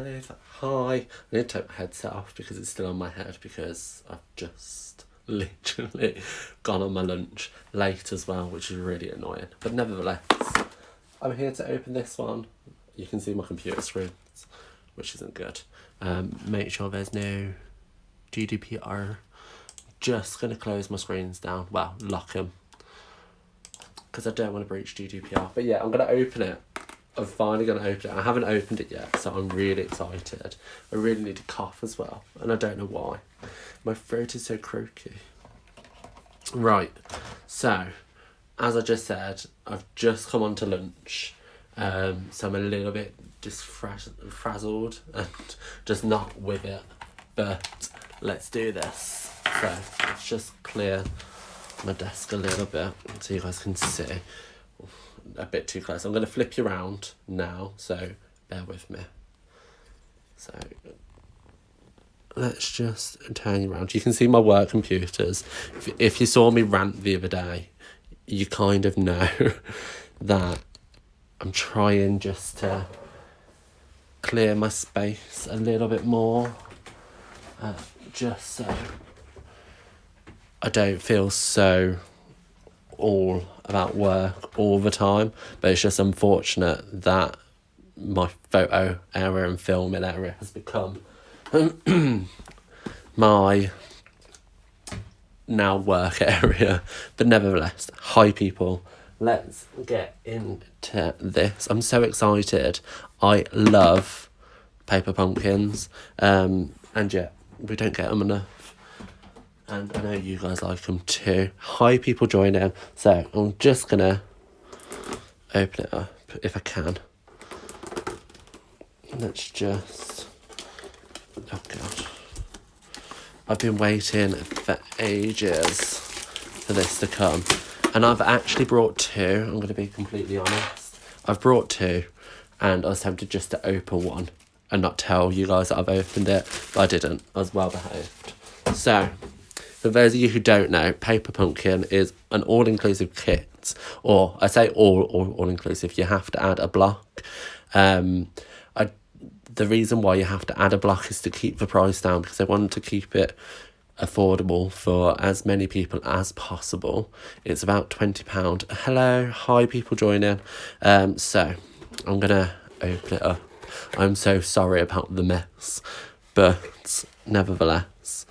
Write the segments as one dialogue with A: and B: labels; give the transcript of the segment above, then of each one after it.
A: live. Hi. I need to take my headset off because it's still on my head because I've just literally gone on my lunch late as well, which is really annoying. But nevertheless, I'm here to open this one. You can see my computer screen, which isn't good. Make sure there's no GDPR. Just going to close my screens down. Well, lock them. Because I don't want to breach GDPR. But yeah, I'm going to open it. I'm finally going to open it. I haven't opened it yet, so I'm really excited. I really need to cough as well, and I don't know why. My throat is so croaky. Right, so, as I just said, I've just come on to lunch, so I'm a little bit just frazzled and just not with it, but let's do this. So, let's just clear my desk a little bit so you guys can see. A bit too close. I'm going to flip you around now, so bear with me. So let's just turn you around. You can see my work computers. If you saw me rant the other day, you kind of know that I'm trying just to clear my space a little bit more, just so I don't feel so all about work all the time. But it's just unfortunate that my photo area and filming area has become my now work area. But nevertheless, hi people, let's get into this. I'm so excited. I love paper pumpkins, and yeah, we don't get them enough. And I know you guys like them too. Hi people joining. So I'm just going to open it up if I can. Let's just... Oh god. I've been waiting for ages for this to come. And I've actually brought two. I'm going to be completely honest. I've brought two. And I was tempted just to open one and not tell you guys that I've opened it. But I didn't. I was well behaved. So... for those of you who don't know, Paper Pumpkin is an all-inclusive kit, or I say all-inclusive, you have to add a block. The reason why you have to add a block is to keep the price down, because I want to keep it affordable for as many people as possible. It's about £20. Hello, hi people joining. So, I'm going to open it up. I'm so sorry about the mess, but nevertheless...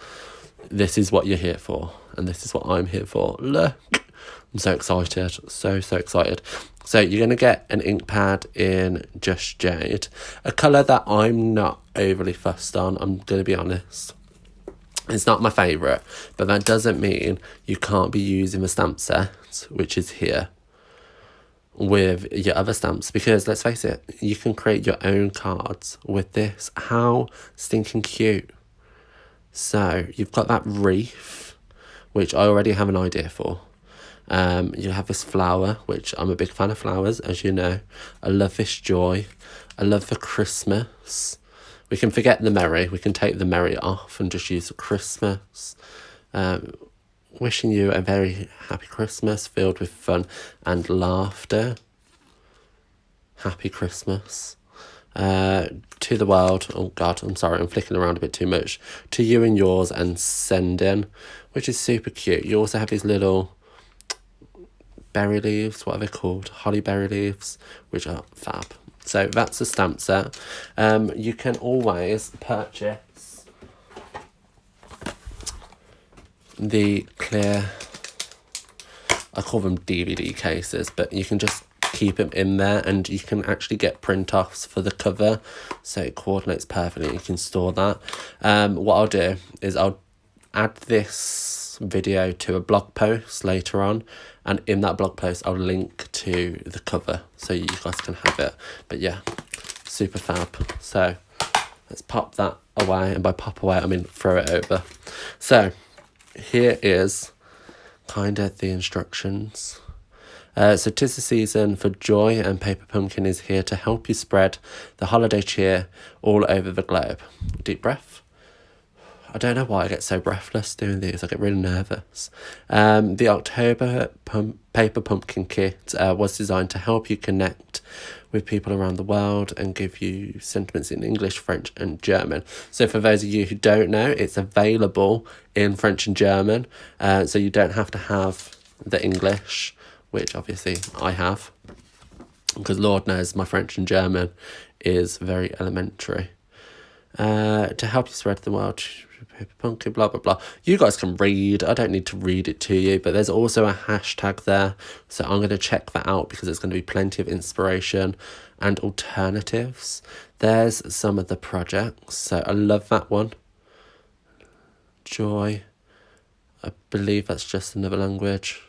A: this is what you're here for, and this is what I'm here for. Look, I'm so excited, so excited. So you're going to get an ink pad in Just Jade, a colour that I'm not overly fussed on, I'm going to be honest. It's not my favourite, but that doesn't mean you can't be using the stamp set, which is here, with your other stamps, because let's face it, you can create your own cards with this. How stinking cute. So, you've got that wreath, which I already have an idea for. You have this flower, which I'm a big fan of flowers, as you know. I love this joy. I love the Christmas. We can forget the merry. We can take the merry off and just use the Christmas. Wishing you a very happy Christmas, filled with fun and laughter. Happy Christmas. To the world, oh god, I'm sorry, I'm flicking around a bit too much, to you and yours, and sending, which is super cute. You also have these little berry leaves, what are they called? Holly berry leaves, which are fab. So that's a stamp set. You can always purchase the clear, I call them DVD cases, but you can just keep them in there, and you can actually get print offs for the cover, so it coordinates perfectly. You can store that. What I'll do is I'll add this video to a blog post later on, and in that blog post I'll link to the cover so you guys can have it. But yeah, super fab. So let's pop that away, and by pop away I mean throw it over. So here is kind of the instructions. So 'tis the season for joy, and Paper Pumpkin is here to help you spread the holiday cheer all over the globe. Deep breath. I don't know why I get so breathless doing these. I get really nervous. The October Paper Pumpkin kit was designed to help you connect with people around the world and give you sentiments in English, French and German. So for those of you who don't know, it's available in French and German, so you don't have to have the English, which obviously I have, because Lord knows my French and German is very elementary. To help you spread the world, paper pumpkin, blah blah blah. You guys can read, I don't need to read it to you, but there's also a hashtag there, so I'm going to check that out because there's going to be plenty of inspiration and alternatives. There's some of the projects, so I love that one. Joy, I believe that's just another language,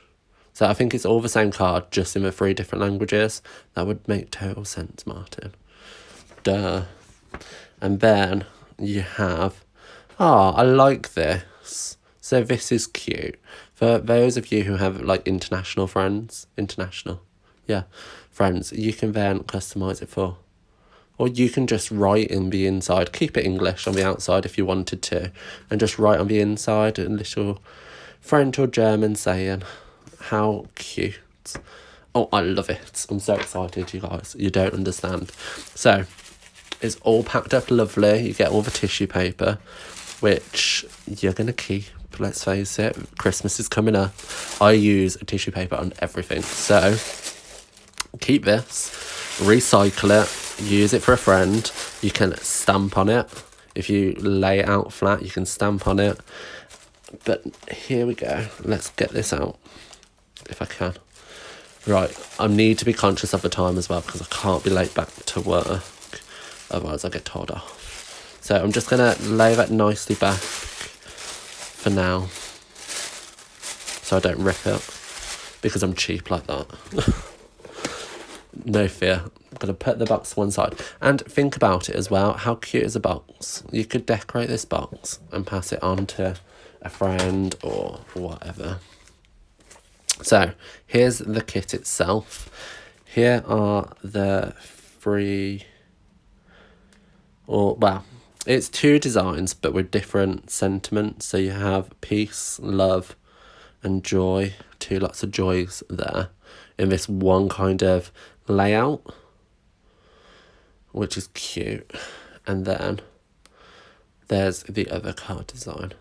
A: so I think it's all the same card, just in the 3 different languages. That would make total sense, Martin. Duh. And then you have, I like this. So this is cute. For those of you who have like international friends, friends, you can then customise it for. Or you can just write in the inside, keep it English on the outside if you wanted to, and just write on the inside a little French or German saying, how cute. Oh, I love it. I'm so excited, you guys. You don't understand. So it's all packed up lovely. You get all the tissue paper, which you're going to keep. Let's face it, Christmas is coming up. I use tissue paper on everything. So keep this, recycle it, use it for a friend. You can stamp on it. If you lay it out flat, you can stamp on it. But here we go. Let's get this out, if I can. Right, I need to be conscious of the time as well, because I can't be late back to work. Otherwise I get told off. So I'm just going to lay that nicely back for now, so I don't rip it, because I'm cheap like that. No fear. I'm going to put the box to one side. And think about it as well. How cute is a box? You could decorate this box and pass it on to a friend or whatever. So here's the kit itself. Here are the 3... it's 2 designs, but with different sentiments. So you have peace, love, and joy. 2 lots of joys there in this one kind of layout, which is cute. And then there's the other card design,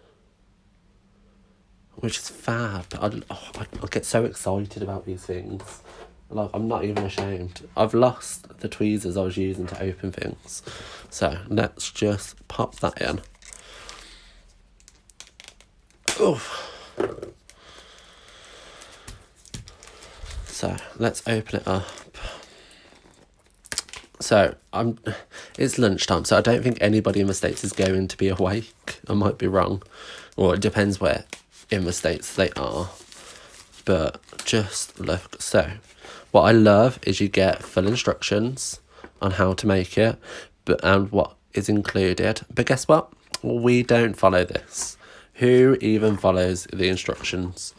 A: which is fab. I get so excited about these things. Like, I'm not even ashamed. I've lost the tweezers I was using to open things. So let's just pop that in. Oof. So let's open it up. So it's lunchtime, so I don't think anybody in the States is going to be awake. I might be wrong. Or it depends where in the States they are. But just look. So what I love is you get full instructions on how to make it, and what is included. But guess what? We don't follow this. Who even follows the instructions?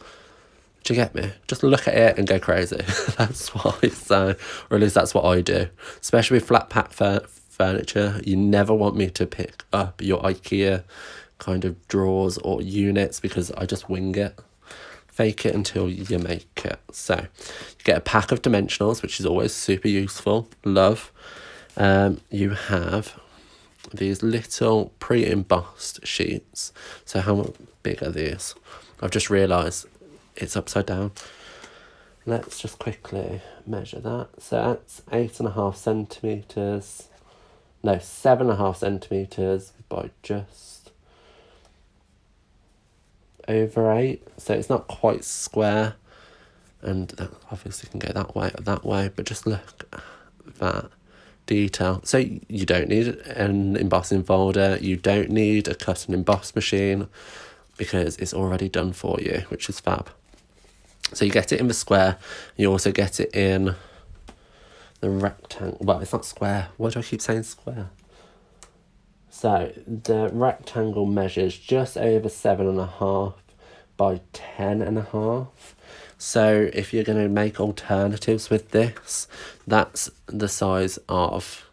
A: Do you get me? Just look at it and go crazy. That's what I say, or at least that's what I do. Especially with flat pack furniture, you never want me to pick up your IKEA kind of drawers or units, because I just wing it. Fake it until you make it. So you get a pack of dimensionals, which is always super useful. Love. You have these little pre-embossed sheets. So how big are these? I've just realised it's upside down. Let's just quickly measure that. So that's 8.5 centimetres. No, 7.5 centimetres by just over 8. So it's not quite square. And that obviously can go that way or that way. But just look at that detail. So you don't need an embossing folder. You don't need a cut and emboss machine, because it's already done for you, which is fab. So you get it in the square. You also get it in the rectangle. Well, it's not square. Why do I keep saying square? So the rectangle measures just over 7.5 by 10.5. So if you're going to make alternatives with this, that's the size of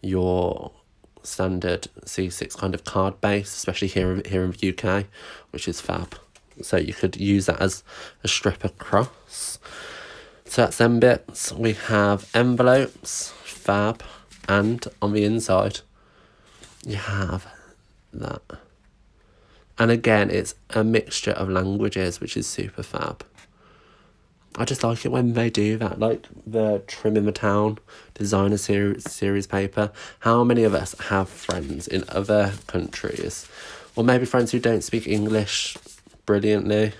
A: your standard C6 kind of card base, especially here in the UK, which is fab. So you could use that as a strip across. So that's them bits. We have envelopes, fab, and on the inside you have that. And again, it's a mixture of languages, which is super fab. I just like it when they do that, like the Trim in the Town designer series paper. How many of us have friends in other countries, or maybe friends who don't speak English brilliantly?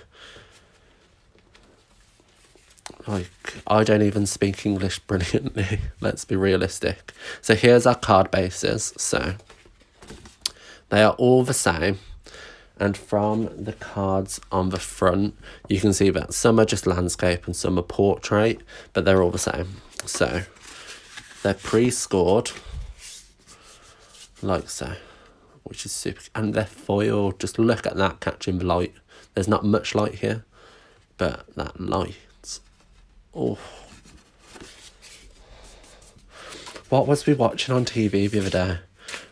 A: Like, I don't even speak English brilliantly, let's be realistic. So here's our card bases. So they are all the same. And from the cards on the front, you can see that some are just landscape and some are portrait, but they're all the same. So they're pre-scored, like so, which is super. And they're foiled. Just look at that catching the light. There's not much light here, but that light. Oh. What was we watching on TV the other day?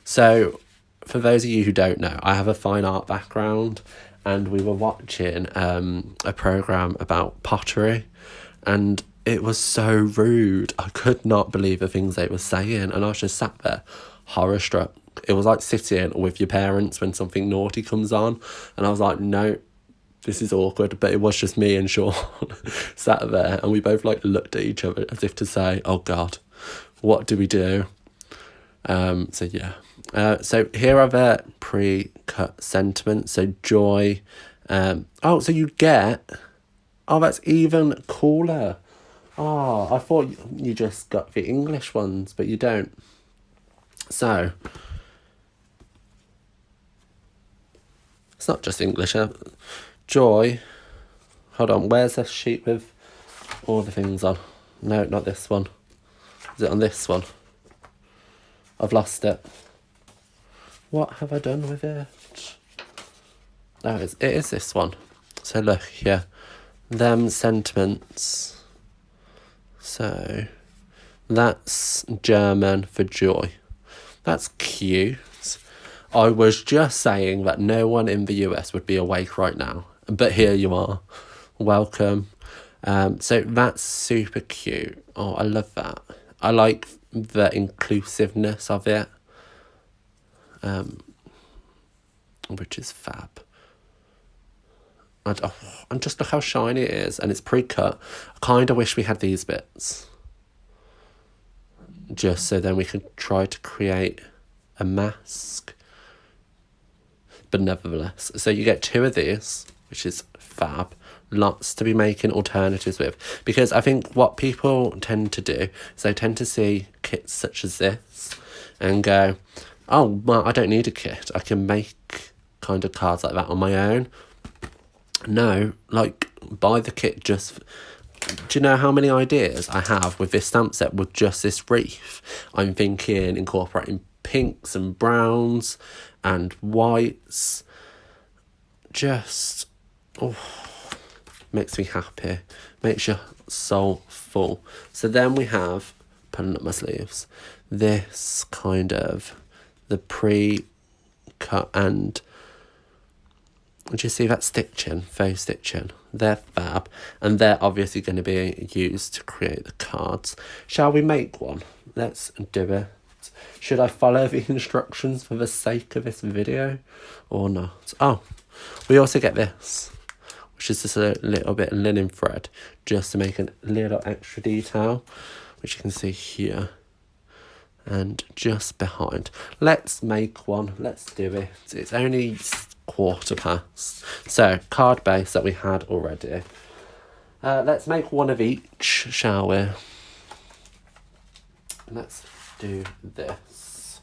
A: So, for those of you who don't know, I have a fine art background, and we were watching a programme about pottery, and it was so rude. I could not believe the things they were saying, and I was just sat there, horror struck. It was like sitting with your parents when something naughty comes on, and I was like, no, this is awkward. But it was just me and Sean sat there, and we both like looked at each other as if to say, oh God, what do we do? So yeah. So here are the pre-cut sentiments. So joy. So you get... Oh, that's even cooler. Oh, I thought you just got the English ones, but you don't. So... It's not just English. Joy. Hold on, where's the sheet with all the things on? No, not this one. Is it on this one? I've lost it. What have I done with it? Oh, it is this one. So look here. Them sentiments. So that's German for joy. That's cute. I was just saying that no one in the US would be awake right now. But here you are. Welcome. So that's super cute. Oh, I love that. I like the inclusiveness of it. Which is fab. And just look how shiny it is, and it's pre-cut. I kind of wish we had these bits, just so then we could try to create a mask. But nevertheless, so you get 2 of these, which is fab. Lots to be making alternatives with, because I think what people tend to do is they tend to see kits such as this and go, oh, well, I don't need a kit. I can make kind of cards like that on my own. No, like, buy the kit just... Do you know how many ideas I have with this stamp set with just this wreath? I'm thinking incorporating pinks and browns and whites. Just... Oh, makes me happy. Makes your soul full. So then we have, pulling up my sleeves, this kind of... the pre-cut, and do you see that stitching, faux stitching? They're fab, and they're obviously going to be used to create the cards. Shall we make one? Let's do it. Should I follow the instructions for the sake of this video or not? Oh, we also get this, which is just a little bit of linen thread, just to make a little extra detail, which you can see here. And just behind. Let's make one. Let's do it. It's only 1:15. So, card base that we had already. Let's make one of each, shall we? Let's do this.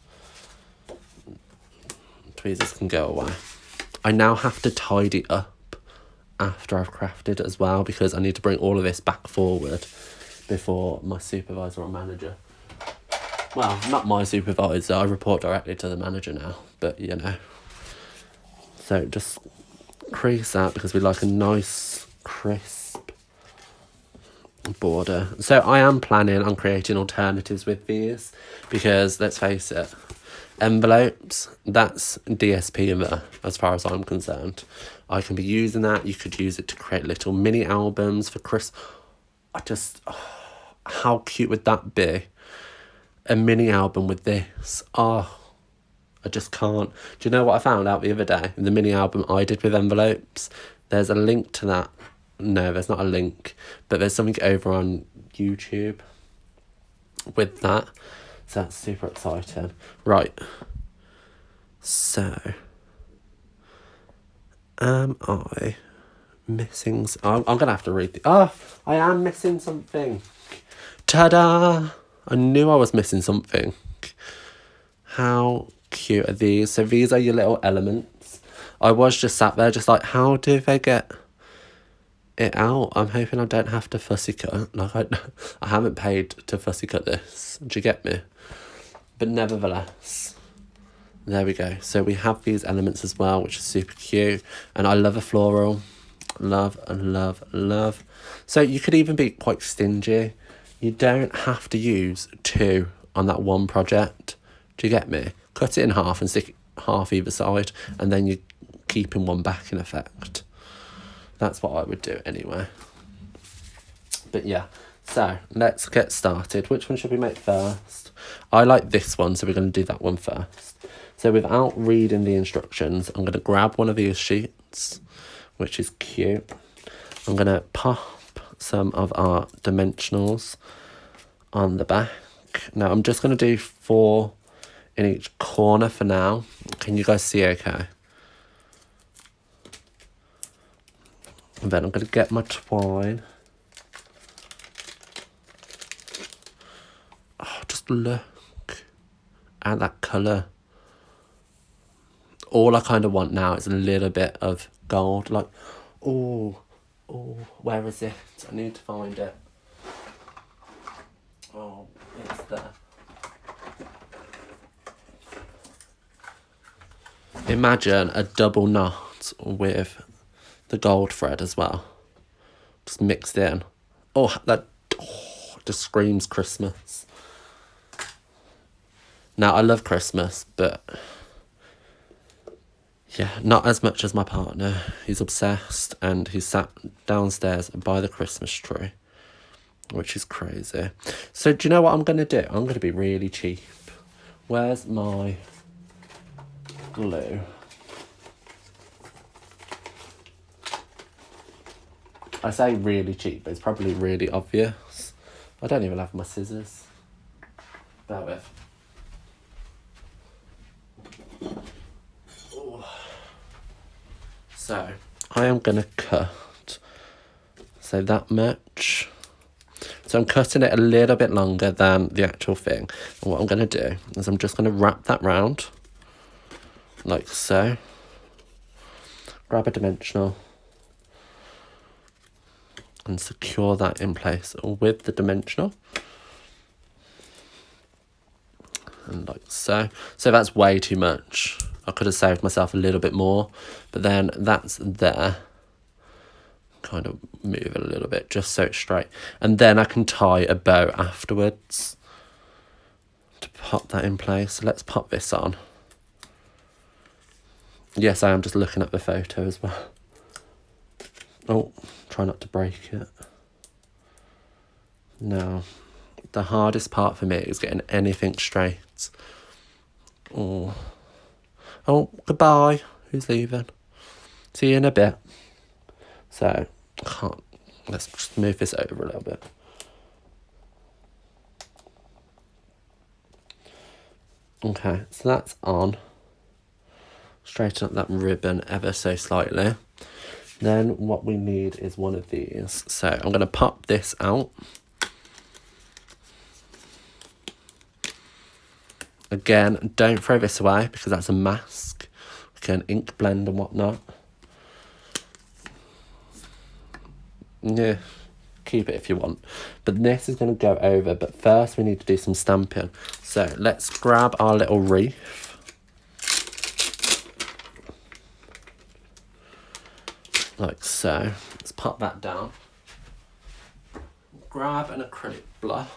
A: Tweezers can go away. I now have to tidy up after I've crafted as well, because I need to bring all of this back forward before my supervisor or manager. Well, not my supervisor, I report directly to the manager now, but you know. So just crease that, because we like a nice crisp border. So I am planning on creating alternatives with these, because let's face it, envelopes, that's DSP in there as far as I'm concerned. I can be using that. You could use it to create little mini albums for Chris. I just, how cute would that be? A mini album with this. Oh, I just can't. Do you know what I found out the other day? The mini album I did with envelopes. There's a link to that. No, there's not a link. But there's something over on YouTube with that. So that's super exciting. Right. So, am I missing... I'm going to have to read the... Oh, I am missing something. Ta-da! I knew I was missing something. How cute are these? So these are your little elements. I was just sat there just like, how do they get it out? I'm hoping I don't have to fussy cut. Like I haven't paid to fussy cut this. Do you get me? But nevertheless, there we go. So we have these elements as well, which is super cute. And I love a floral. Love and love, love. So you could even be quite stingy. You don't have to use 2 on that one project. Do you get me? Cut it in half and stick half either side, and then you're keeping one back in effect. That's what I would do anyway. But yeah, so let's get started. Which one should we make first? I like this one, so we're going to do that one first. So without reading the instructions, I'm going to grab one of these sheets, which is cute. I'm going to pop some of our dimensionals on the back. Now I'm just going to do 4 in each corner for now. Can you guys see okay? And then I'm going to get my twine. Oh, just look at that colour. All I kind of want now is a little bit of gold. Like, oh, where is it? I need to find it. Oh, it's there. Imagine a double knot with the gold thread as well. Just mixed in. Oh, that just screams Christmas. Now, I love Christmas, but yeah, not as much as my partner. He's obsessed, and he's sat downstairs by the Christmas tree, which is crazy. So do you know what I'm going to do? I'm going to be really cheap. Where's my glue? I say really cheap, but it's probably really obvious. I don't even have my scissors. Bear with. Ooh. So, I am going to cut, so that much. So I'm cutting it a little bit longer than the actual thing. And what I'm going to do is I'm just going to wrap that round, like so. Grab a dimensional and secure that in place with the dimensional. And like so. So that's way too much. I could have saved myself a little bit more, but then that's there. Kind of move it a little bit just so it's straight. And then I can tie a bow afterwards to pop that in place. So let's pop this on. Yes, I am just looking at the photo as well. Oh, try not to break it. No, the hardest part for me is getting anything straight. Oh, goodbye. Who's leaving? See you in a bit. So, let's just move this over a little bit. Okay, so that's on. Straighten up that ribbon ever so slightly. Then what we need is one of these. So I'm going to pop this out. Again, don't throw this away because that's a mask. We can ink blend and whatnot. Yeah, keep it if you want. But this is going to go over. But first we need to do some stamping. So let's grab our little wreath. Like so. Let's pop that down. Grab an acrylic block.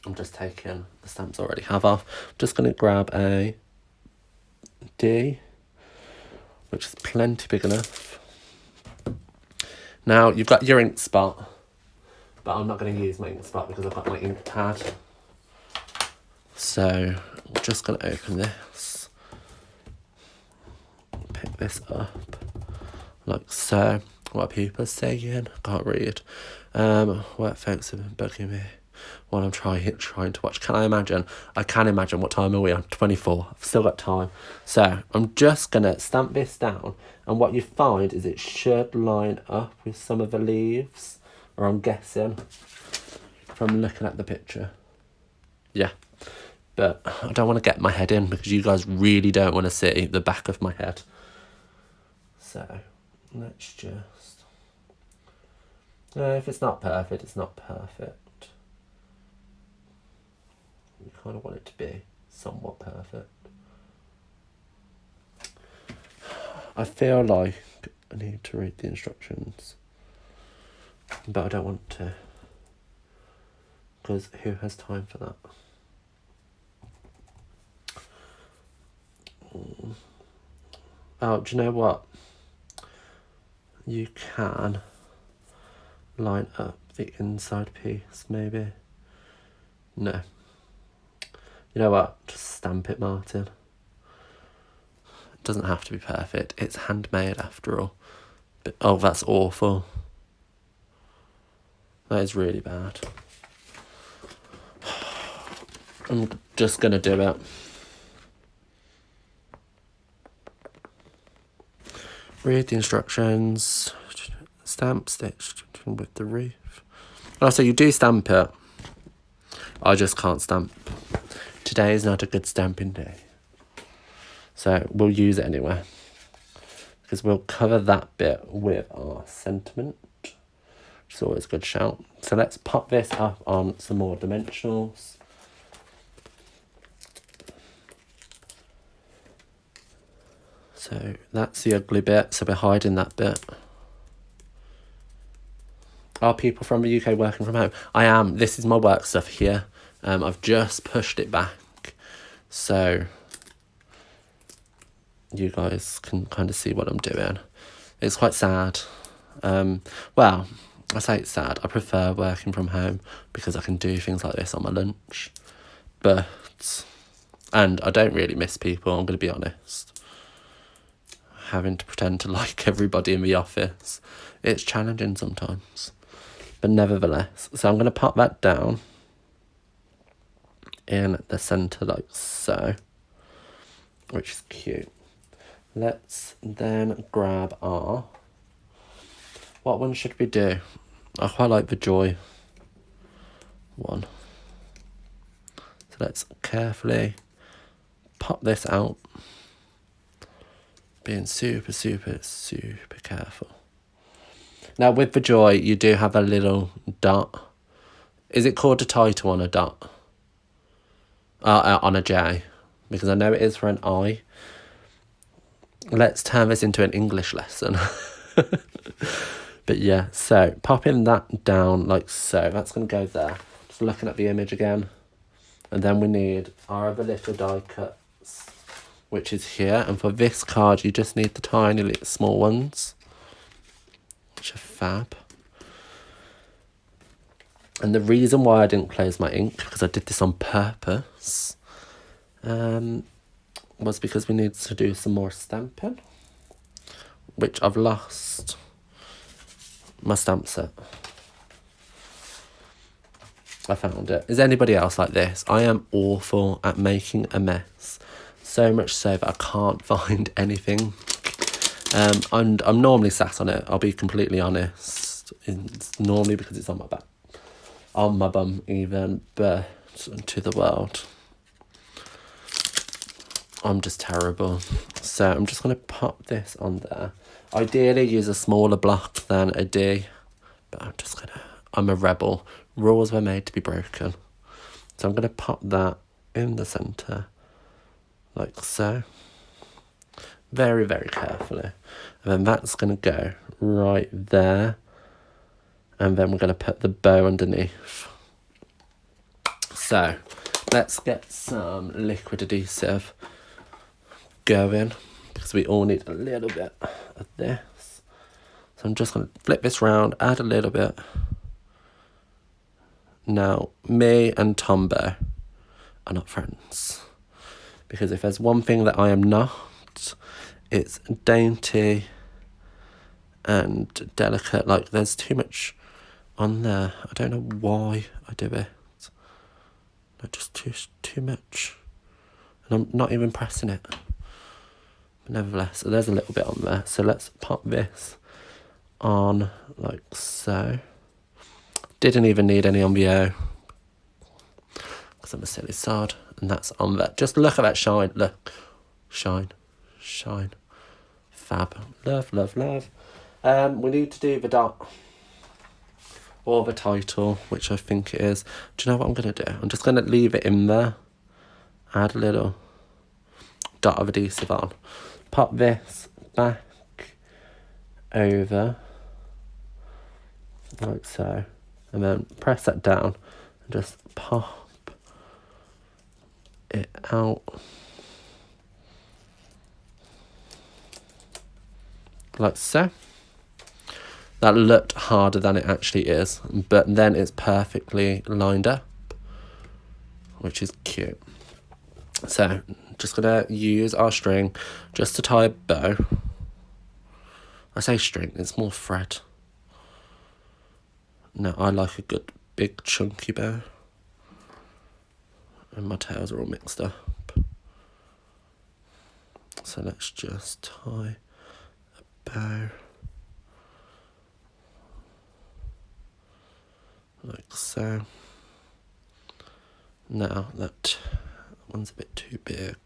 A: I'm just taking the stamps I already have off. I'm just going to grab a D, which is plenty big enough. Now you've got your ink spot, but I'm not going to use my ink spot because I've got my ink pad. So I'm just going to open this, pick this up, like so. What are people saying? I can't read. What folks have been bugging me while I'm trying to watch. Can I imagine? I can imagine. What time are we on? 24. I've still got time. So I'm just going to stamp this down. And what you find is it should line up with some of the leaves. Or I'm guessing from looking at the picture. Yeah. But I don't want to get my head in because you guys really don't want to see the back of my head. So let's just... if it's not perfect, it's not perfect. You kind of want it to be somewhat perfect. I feel like I need to read the instructions, but I don't want to, because who has time for that? Oh, do you know what? You can line up the inside piece, maybe. No. You know what? Just stamp it, Martin. It doesn't have to be perfect. It's handmade after all. But, oh, that's awful. That is really bad. I'm just going to do it. Read the instructions. Stamp stitch with the reef. Oh, so you do stamp it. I just can't stamp. Today is not a good stamping day. So we'll use it anyway. Because we'll cover that bit with our sentiment. Which is always a good shout. So let's pop this up on some more dimensionals. So that's the ugly bit. So we're hiding that bit. Are people from the UK working from home? I am. This is my work stuff here. I've just pushed it back. So you guys can kind of see what I'm doing. It's quite sad. Well, I say it's sad. I prefer working from home because I can do things like this on my lunch. And I don't really miss people, I'm going to be honest. Having to pretend to like everybody in the office. It's challenging sometimes. But nevertheless. So I'm going to pop that down in the centre like so. Which is cute. Let's then grab our... What one should we do? I quite like the Joy one. So let's carefully pop this out. Being super, super, super careful. Now with the Joy, you do have a little dot. Is it called a title on a dot? On a J. Because I know it is for an I. Let's turn this into an English lesson. But yeah, so popping that down like so. That's going to go there. Just looking at the image again. And then we need our other little die cuts, which is here. And for this card, you just need the tiny little small ones, which are fab. And the reason why I didn't close my ink, because I did this on purpose, was because we need to do some more stamping, which I've lost my stamp set. I found it. Is anybody else like this? I am awful at making a mess. So much so that I can't find anything. And I'm normally sat on it, I'll be completely honest. It's normally because it's on my back. On my bum even, but to the world. I'm just terrible. So I'm just going to pop this on there. Ideally use a smaller block than a D. But I'm a rebel. Rules were made to be broken. So I'm going to pop that in the centre. Like so. Very, very carefully. And then that's going to go right there. And then we're going to put the bow underneath. So let's get some liquid adhesive going, because we all need a little bit of this. So I'm just going to flip this round, add a little bit. Now, me and Tombo are not friends. Because if there's one thing that I am not, it's dainty and delicate. Like, there's too much on there. I don't know why I do it. No, just too much. And I'm not even pressing it. But nevertheless, so there's a little bit on there. So let's pop this on like so. Didn't even need any on VO because I'm a silly sod, and that's on there. Just look at that shine. Look, shine. Fab. Love. We need to do the dot or the title, which I think it is. Do you know what I'm gonna do? I'm just gonna leave it in there. Add a little dot of adhesive on. Pop this back over like so, and then press that down and just pop it out like so. That looked harder than it actually is, but then it's perfectly lined up, which is cute. So just gonna use our string just to tie a bow. I say string, it's more thread. No, I like a good big chunky bow. And my tails are all mixed up. So let's just tie a bow. Like so. Now that one's a bit too big.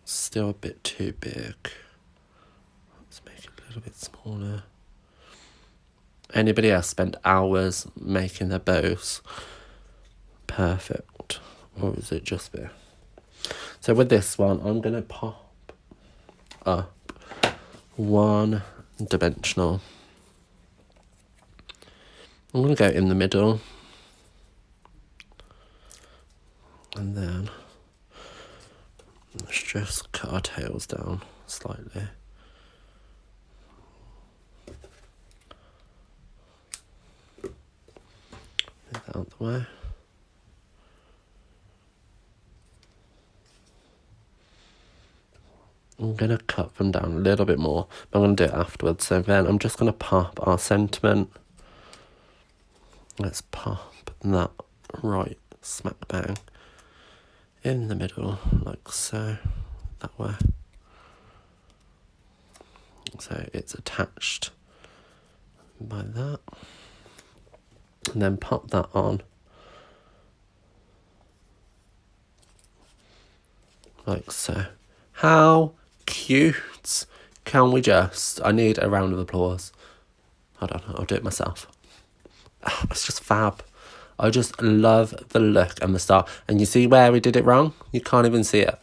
A: Still a bit too big. Let's make it a little bit smaller. Anybody else spend hours making their bows perfect? Or is it just me? So with this one, I'm going to pop up one dimensional. I'm going to go in the middle. And then let's just cut our tails down slightly. Move that out the way. I'm going to cut them down a little bit more, but I'm going to do it afterwards. So then I'm just going to pop our sentiment. Let's pop that right smack bang in the middle, like so, that way. So it's attached by that. And then pop that on. Like so. How cute can we just... I need a round of applause. Hold on, I'll do it myself. Oh, it's just fab. I just love the look and the style. And you see where we did it wrong? You can't even see it.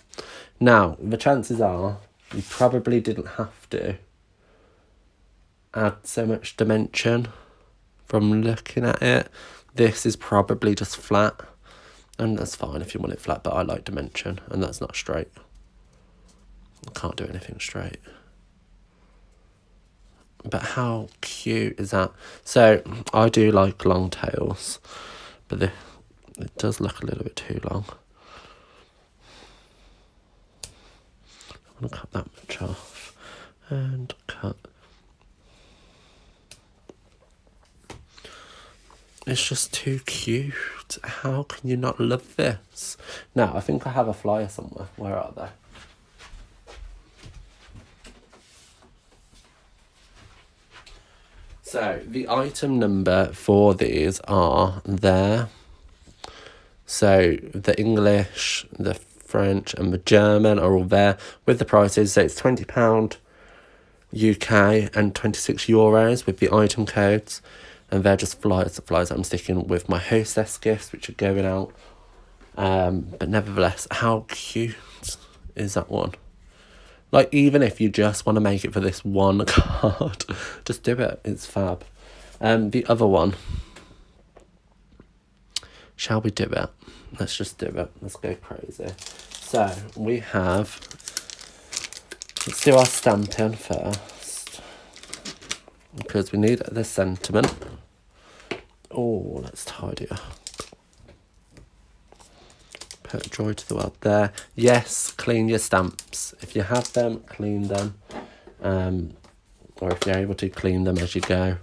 A: Now, the chances are you probably didn't have to add so much dimension from looking at it. This is probably just flat. And that's fine if you want it flat, but I like dimension. And that's not straight. I can't do anything straight. But how cute is that? So, I do like long tails. But it does look a little bit too long. I'm going to cut that much off. And cut. It's just too cute. How can you not love this? Now, I think I have a flyer somewhere. Where are they? So, the item number for these are there. So, the English, the French and the German are all there with the prices. So, it's £20 UK and €26 with the item codes. And they're just flyers that I'm sticking with my hostess gifts, which are going out. But nevertheless, how cute is that one? Like, even if you just want to make it for this one card, just do it. It's fab. The other one. Shall we do it? Let's just do it. Let's go crazy. So, we have Let's do our stamping first, because we need the sentiment. Oh, let's tidy up. Put joy to the world there. Yes, clean your stamps. If you have them, clean them. Or if you're able to, clean them as you go.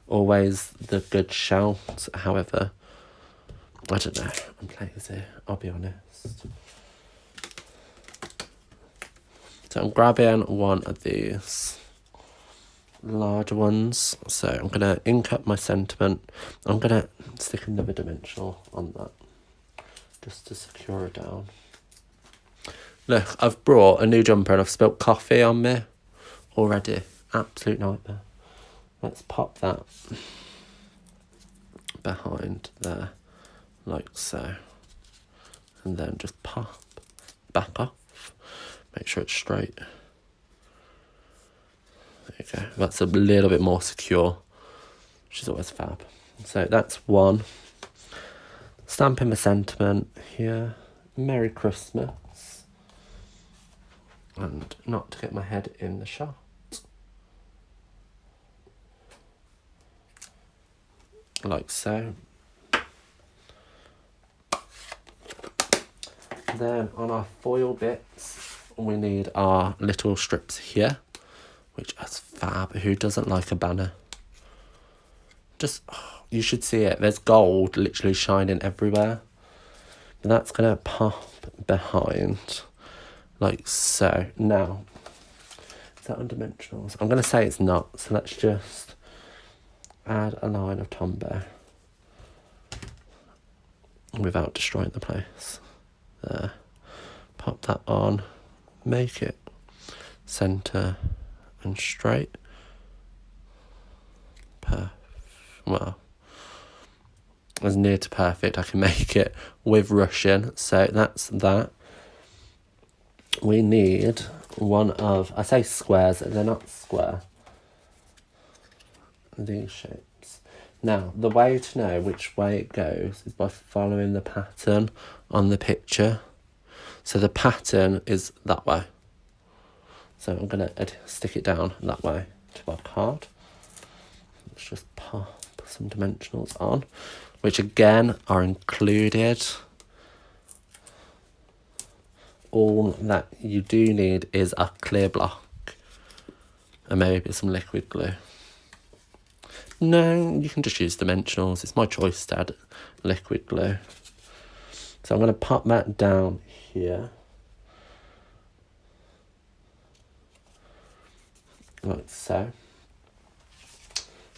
A: Always the good shout. However, I don't know. I'm lazy, I'll be honest. So I'm grabbing one of these larger ones. So I'm going to ink up my sentiment. I'm going to stick another dimensional on that, just to secure it down. Look, I've brought a new jumper and I've spilt coffee on me already. Absolute nightmare. Let's pop that behind there, like so. And then just pop back off. Make sure it's straight. There you go. That's a little bit more secure, which is always fab. So that's one. Stamping the sentiment here. Merry Christmas. And not to get my head in the shot. Like so. Then on our foil bits, we need our little strips here, which is fab. Who doesn't like a banner? Just, oh, you should see it. There's gold literally shining everywhere. And that's going to pop behind, like so. Now, is that on dimensionals? I'm going to say it's not, so let's just add a line of Tombow without destroying the place. There. Pop that on. Make it centre and straight. Well, as near to perfect I can make it with ruching. So that's that. We need one of, I say squares, they're not square. These shapes. Now, the way to know which way it goes is by following the pattern on the picture. So the pattern is that way. So I'm going to stick it down that way to our card. Let's just pop some dimensionals on, which again are included. All that you do need is a clear block and maybe some liquid glue. No, you can just use dimensionals. It's my choice to add liquid glue. So I'm going to pop that down here. Like so.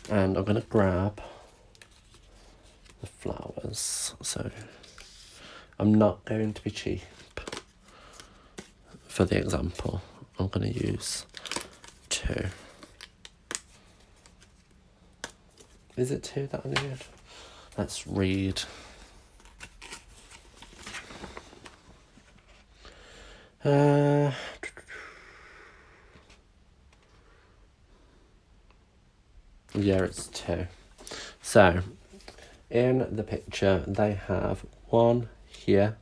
A: And I'm going to grab the flowers. So I'm not going to be cheap for the example. I'm going to use 2. Is it 2 that I need? Let's read. Yeah, it's 2. So, in the picture, they have 1 here.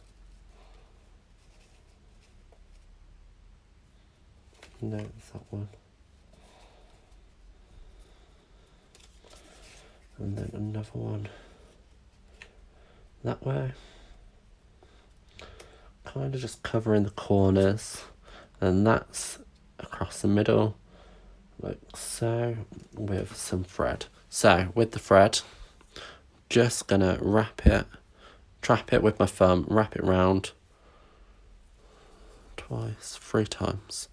A: No, it's that one. And then another one that way. Kind of just covering the corners. And that's across the middle, like so, with some thread. So, with the thread, just gonna wrap it, trap it with my thumb, wrap it round twice, 3 times.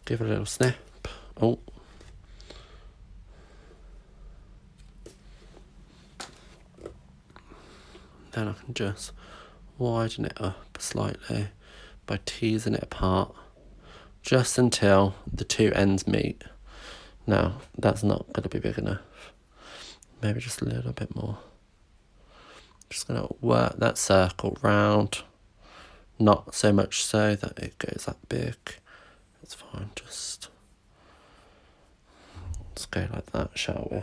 A: Give it a little snip. Oh. Then I can just widen it up slightly by teasing it apart just until the 2 ends meet. Now, that's not going to be big enough. Maybe just a little bit more. Just going to work that circle round. Not so much so that it goes that big. It's fine, just let's go like that, shall we?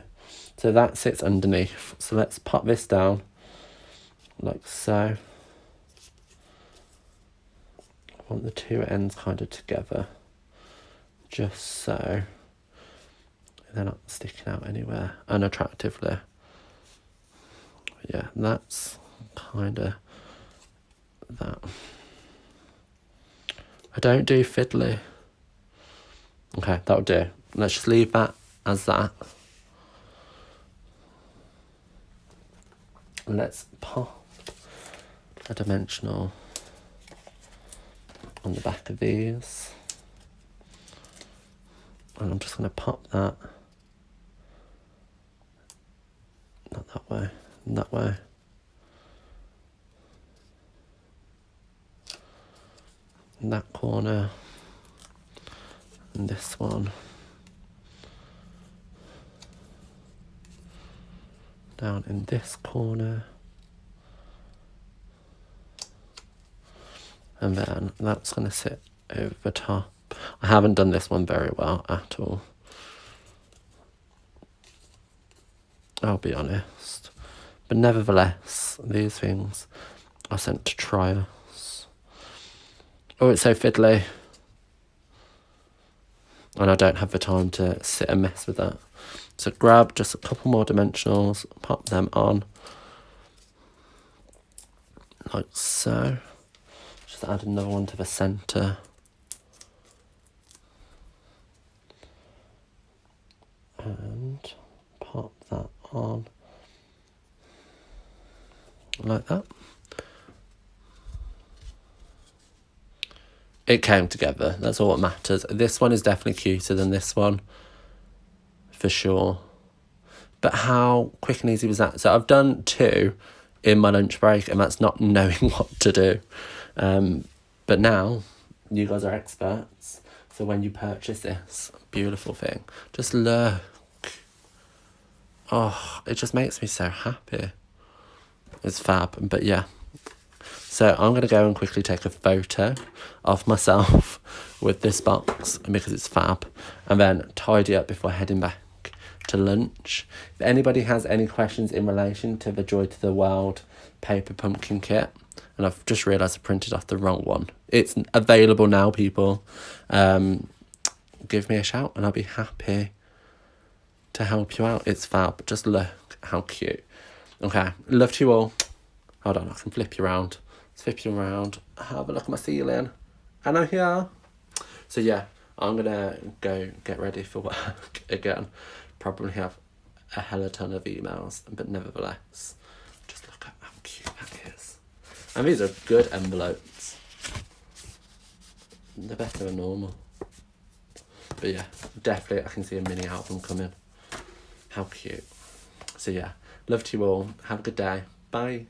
A: So that sits underneath. So let's pop this down. Like so. want the two ends kind of together, just so they're not sticking out anywhere unattractively. Yeah, that's kind of that. I don't do fiddly. Okay, that'll do. Let's just leave that as that. Let's pop a dimensional on the back of these. And I'm just going to pop that. Not that way, that way. And that corner. And this one. Down in this corner. And then that's going to sit over the top. I haven't done this one very well at all, I'll be honest. But nevertheless, these things are sent to trials. Oh, it's so fiddly. And I don't have the time to sit and mess with that. So grab just a couple more dimensionals, pop them on. Like so. Just add another one to the centre. And pop that on. Like that. It came together, that's all that matters. This one is definitely cuter than this one, for sure. But how quick and easy was that? So I've done 2 in my lunch break, and that's not knowing what to do. But now, you guys are experts. So when you purchase this beautiful thing, just look. Oh, it just makes me so happy. It's fab, but yeah. So I'm going to go and quickly take a photo of myself with this box because it's fab, and then tidy up before heading back to lunch. If anybody has any questions in relation to the Joy to the World paper pumpkin kit, and I've just realised I printed off the wrong one. It's available now, people. Give me a shout and I'll be happy to help you out. It's fab. Just look how cute. Okay, love to you all. Hold on, I can flip you around. Flip you around, have a look at my ceiling. And I'm here. So yeah, I'm gonna go get ready for work again. Probably have a hella ton of emails, but nevertheless, just look at how cute that is. And these are good envelopes. They're better than normal. But yeah, definitely I can see a mini album coming. How cute. So yeah, love to you all. Have a good day. Bye.